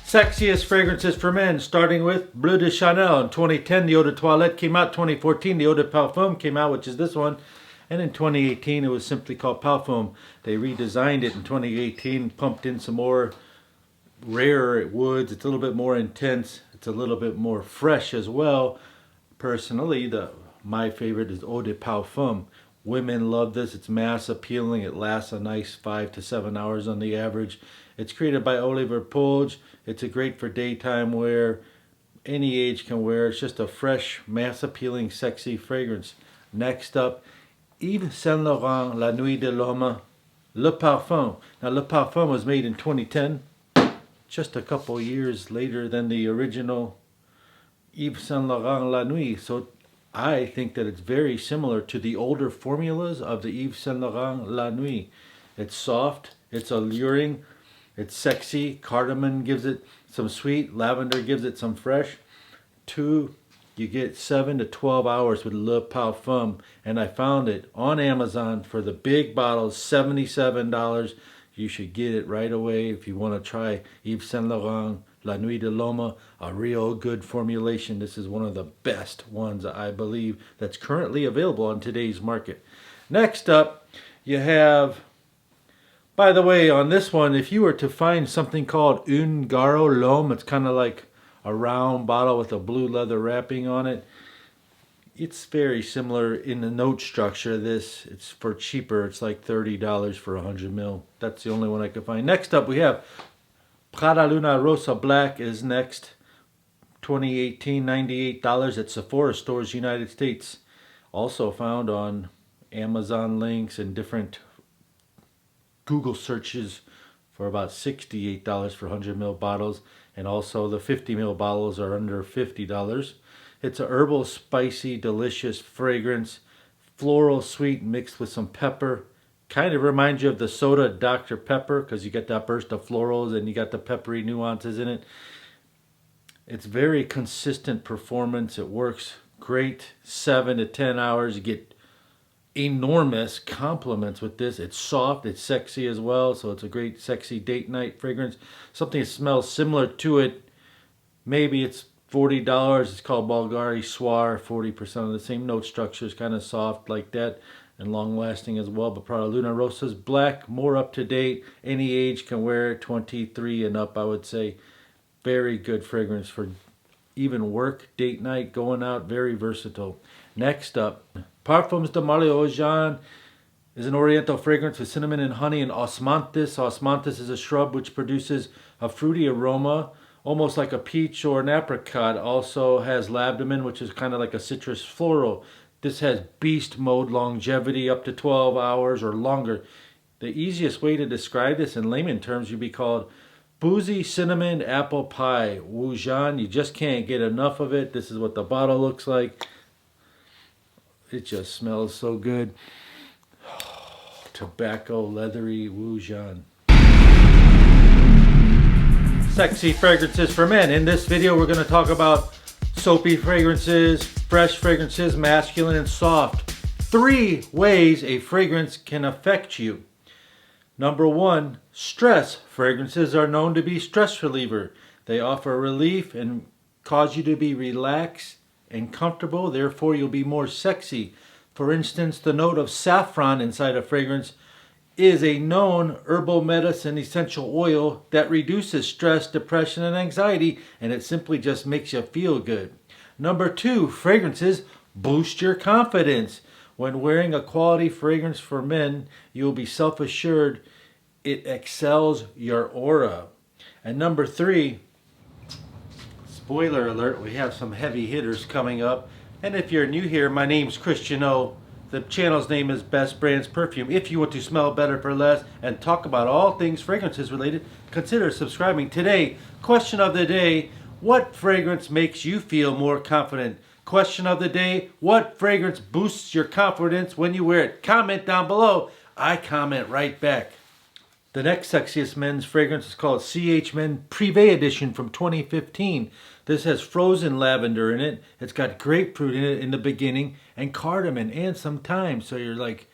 Sexiest fragrances for men, starting with Bleu de Chanel. In 2010, the Eau de Toilette came out. 2014, the Eau de Parfum came out, which is this one. And in 2018, it was simply called Parfum. They redesigned it in 2018, pumped in some more rare woods. It's a little bit more intense. It's a little bit more fresh as well. Personally, my favorite is Eau de Parfum. Women love this. It's mass appealing. It lasts a nice 5 to 7 hours on the average. It's created by Oliver Polge. It's a great for daytime wear. Any age can wear. It's just a fresh, mass appealing, sexy fragrance. Next up, Yves Saint Laurent La Nuit de l'Homme Le Parfum. Now, Le Parfum was made in 2010, just a couple years later than the original Yves Saint Laurent La Nuit. So I think that it's very similar to the older formulas of the Yves Saint Laurent La Nuit. It's soft, it's alluring, it's sexy. Cardamom gives it some sweet, lavender gives it some fresh. You get 7 to 12 hours with Le Parfum, and I found it on Amazon for the big bottles, $77. You should get it right away if you want to try Yves Saint Laurent La Nuit de l'Homme, a real good formulation. This is one of the best ones, I believe, that's currently available on today's market. Next up, you have, by the way, on this one, if you were to find something called Un Garo L'Homme, it's kind of like a round bottle with a blue leather wrapping on it. It's very similar in the note structure. It's for cheaper. It's like $30 for 100 ml. That's the only one I could find. Next up, we have Prada Luna Rossa Black is next. 2018, $98 at Sephora stores, United States. Also found on Amazon links and different Google searches for about $68 for 100 ml bottles. And also the 50 ml bottles are under $50. It's a herbal, spicy, delicious fragrance. Floral sweet mixed with some pepper. Kind of reminds you of the soda Dr. Pepper, because you get that burst of florals and you got the peppery nuances in it. It's very consistent performance. It works great. 7 to 10 hours. You get enormous compliments with this. It's soft, it's sexy as well, so it's a great sexy date night fragrance. Something that smells similar to it, maybe it's $40. It's called Bulgari Soir. 40% of the same note structure, is kind of soft like that and long lasting as well. But Prada Luna Rossa's black, more up to date. Any age can wear it, 23 and up, I would say. Very good fragrance for even work, date night, going out. Very versatile. Next up, Parfums de Marly-aux-Jean is an oriental fragrance with cinnamon and honey and osmanthus. Osmanthus is a shrub which produces a fruity aroma, almost like a peach or an apricot. Also has labdamen, which is kind of like a citrus floral. This has beast mode longevity, up to 12 hours or longer. The easiest way to describe this in layman terms would be called boozy cinnamon apple pie. Wu Jean, you just can't get enough of it. This is what the bottle looks like. It just smells so good. Tobacco, leathery, Wu Jean. Sexy fragrances for men. In this video, we're going to talk about soapy fragrances, fresh fragrances, masculine and soft. 3 ways a fragrance can affect you. Number 1, stress. Fragrances are known to be stress reliever. They offer relief and cause you to be relaxed and comfortable, therefore you'll be more sexy. For instance, the note of saffron inside a fragrance is a known herbal medicine essential oil that reduces stress, depression, and anxiety, and it simply just makes you feel good. Number 2, fragrances boost your confidence. When wearing a quality fragrance for men, you'll be self-assured. It excels your aura. And number 3, spoiler alert, we have some heavy hitters coming up. And if you're new here, my name's Christian O. The channel's name is Best Brands Perfume. If you want to smell better for less and talk about all things fragrances related, consider subscribing. Today, question of the day, what fragrance makes you feel more confident? Question of the day, what fragrance boosts your confidence when you wear it? Comment down below. I comment right back. The next sexiest men's fragrance is called CH Men Privé Edition from 2015. This has frozen lavender in it. It's got grapefruit in it in the beginning and cardamom and some thyme. So you're like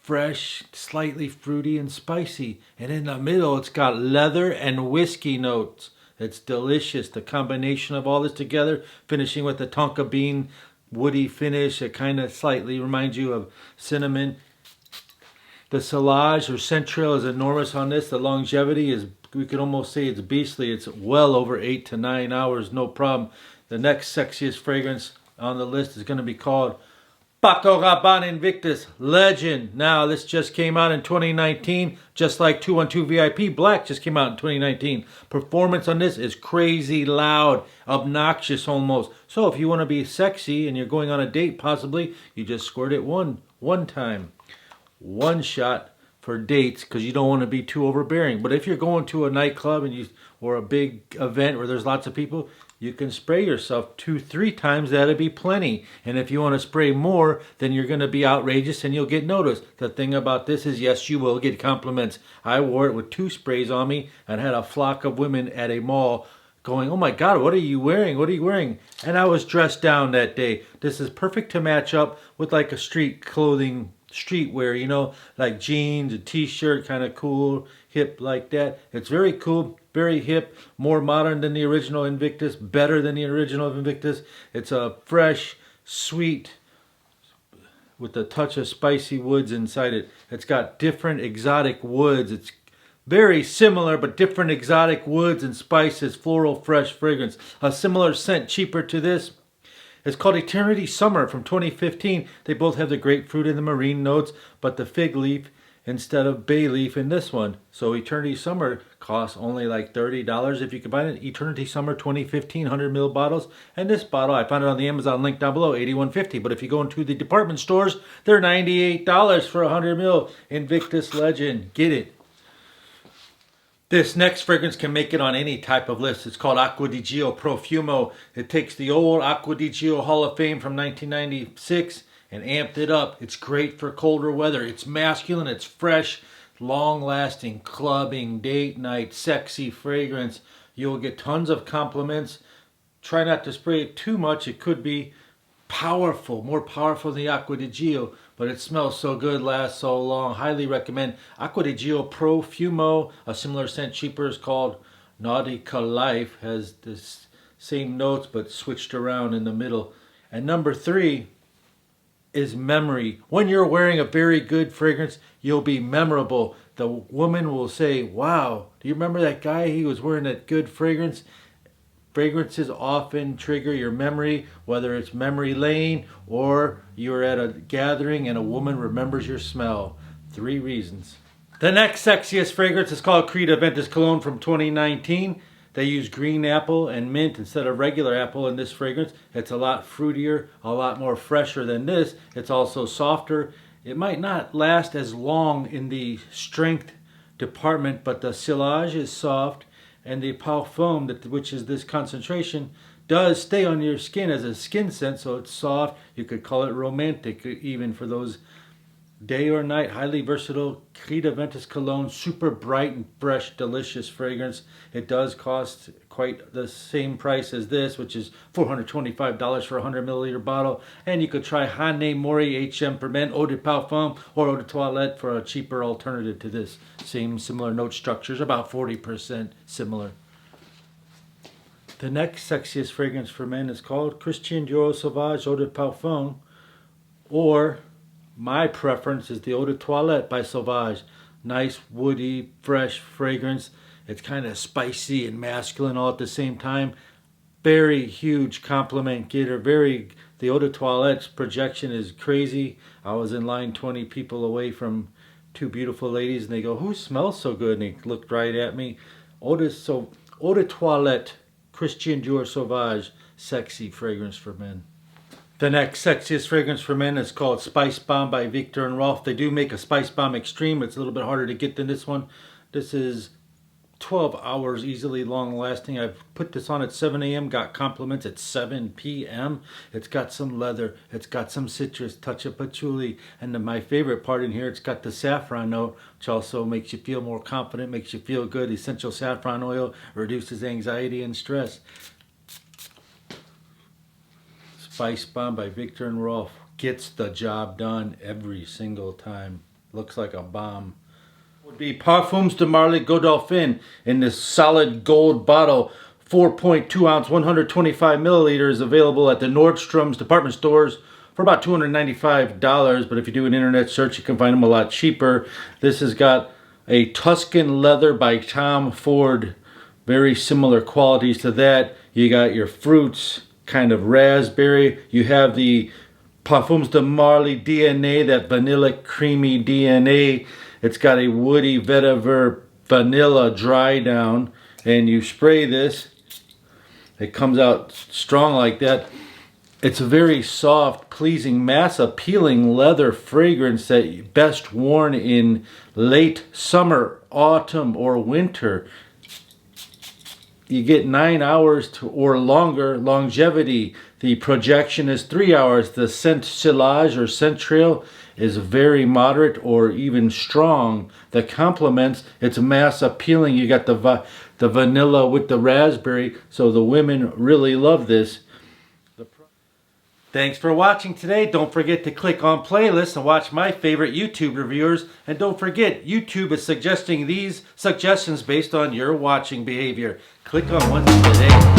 fresh, slightly fruity and spicy. And in the middle, it's got leather and whiskey notes. It's delicious. The combination of all this together, finishing with the tonka bean woody finish. It kind of slightly reminds you of cinnamon. The silage or central is enormous on this. The longevity is, we could almost say it's beastly. It's well over 8 to 9 hours, no problem. The next sexiest fragrance on the list is going to be called Paco Rabanne Invictus Legend. Now, this just came out in 2019, just like 212 VIP Black just came out in 2019. Performance on this is crazy loud, obnoxious almost. So if you want to be sexy and you're going on a date, possibly, you just squirt it one time. One shot for dates, because you don't want to be too overbearing. But if you're going to a nightclub or a big event where there's lots of people, you can spray yourself 2-3 times. That'd be plenty. And if you want to spray more, then you're going to be outrageous and you'll get noticed. The thing about this is, yes, you will get compliments. I wore it with 2 sprays on me and had a flock of women at a mall going, "Oh my God, what are you wearing? What are you wearing?" And I was dressed down that day. This is perfect to match up with like a street clothing, streetwear, you know, like jeans, a t-shirt, kind of cool, hip like that. It's very cool. Very hip, more modern than the original Invictus, better than the original Invictus. It's a fresh, sweet, with a touch of spicy woods inside it. It's got different exotic woods. It's very similar, but different exotic woods and spices, floral, fresh fragrance. A similar scent, cheaper to this. It's called Eternity Summer from 2015. They both have the grapefruit and the marine notes, but the fig leaf instead of bay leaf in this one. So Eternity Summer costs only like $30 if you could buy it. Eternity Summer 2015 100 ml bottles. And this bottle, I found it on the Amazon link down below, $81.50. But if you go into the department stores, they're $98 for 100 ml. Invictus Legend. Get it. This next fragrance can make it on any type of list. It's called Aqua Di Gio Profumo. It takes the old Aqua Di Gio Hall of Fame from 1996 and amped it up. It's great for colder weather. It's masculine, it's fresh, long-lasting, clubbing, date night, sexy fragrance. You'll get tons of compliments. Try not to spray it too much. It could be powerful, more powerful than the Aqua Di Gio, but it smells so good, lasts so long. Highly recommend Aqua Di Gio Profumo. A similar scent, cheaper, is called Nautica Life. Has the same notes but switched around in the middle. And number 3 is memory. When you're wearing a very good fragrance, you'll be memorable. The woman will say, "Wow, do you remember that guy? He was wearing that good fragrance." Fragrances often trigger your memory, whether it's memory lane or you're at a gathering and a woman remembers your smell. 3 reasons. The next sexiest fragrance is called Creed Aventus Cologne from 2019. They use green apple and mint instead of regular apple in this fragrance. It's a lot fruitier, a lot more fresher than this. It's also softer. It might not last as long in the strength department, but the silage is soft, and the Parfum, which is this concentration, does stay on your skin as a skin scent, so it's soft. You could call it romantic, even for those day or night. Highly versatile. Creed Aventus Cologne, super bright and fresh, delicious fragrance. It does cost quite the same price as this, which is $425 for a 100 milliliter bottle. And you could try Hane Mori HM Permen Eau de Parfum or Eau de Toilette for a cheaper alternative to this. Same similar note structures, about 40% similar. The next sexiest fragrance for men is called Christian Dior Sauvage Eau de Parfum, or my preference is the Eau de Toilette by Sauvage. Nice, woody, fresh fragrance. It's kind of spicy and masculine all at the same time. Very huge compliment getter. The Eau de Toilette's projection is crazy. I was in line 20 people away from 2 beautiful ladies, and they go, "Who smells so good?" And they looked right at me. Eau de Toilette, Christian Dior Sauvage, sexy fragrance for men. The next sexiest fragrance for men is called Spice Bomb by Viktor and Rolf. They do make a Spice Bomb Extreme. It's a little bit harder to get than this one. This is 12 hours, easily long lasting. I've put this on at 7 a.m., got compliments at 7 p.m. It's got some leather, it's got some citrus, touch of patchouli, and my favorite part in here, it's got the saffron note, which also makes you feel more confident, makes you feel good. Essential saffron oil reduces anxiety and stress. Spice Bomb by Viktor and Rolf gets the job done every single time. Looks like a bomb. Would be Parfums de Marly Godolphin in this solid gold bottle. 4.2 ounce, 125 milliliters, available at the Nordstrom's department stores for about $295. But if you do an internet search, you can find them a lot cheaper. This has got a Tuscan leather by Tom Ford. Very similar qualities to that. You got your fruits, kind of raspberry. You have the Parfums de Marly DNA, that vanilla creamy DNA. It's got a woody vetiver vanilla dry down. And you spray this. It comes out strong like that. It's a very soft, pleasing, mass appealing leather fragrance that best worn in late summer, autumn, or winter. You get 9 hours or longer longevity. The projection is 3 hours. The scent sillage or scent trail is very moderate or even strong. The complements, it's mass appealing. You got the vanilla with the raspberry, so the women really love this. Thanks for watching today. Don't forget to click on playlists and watch my favorite YouTube reviewers. And don't forget, YouTube is suggesting these suggestions based on your watching behavior. Click on one today.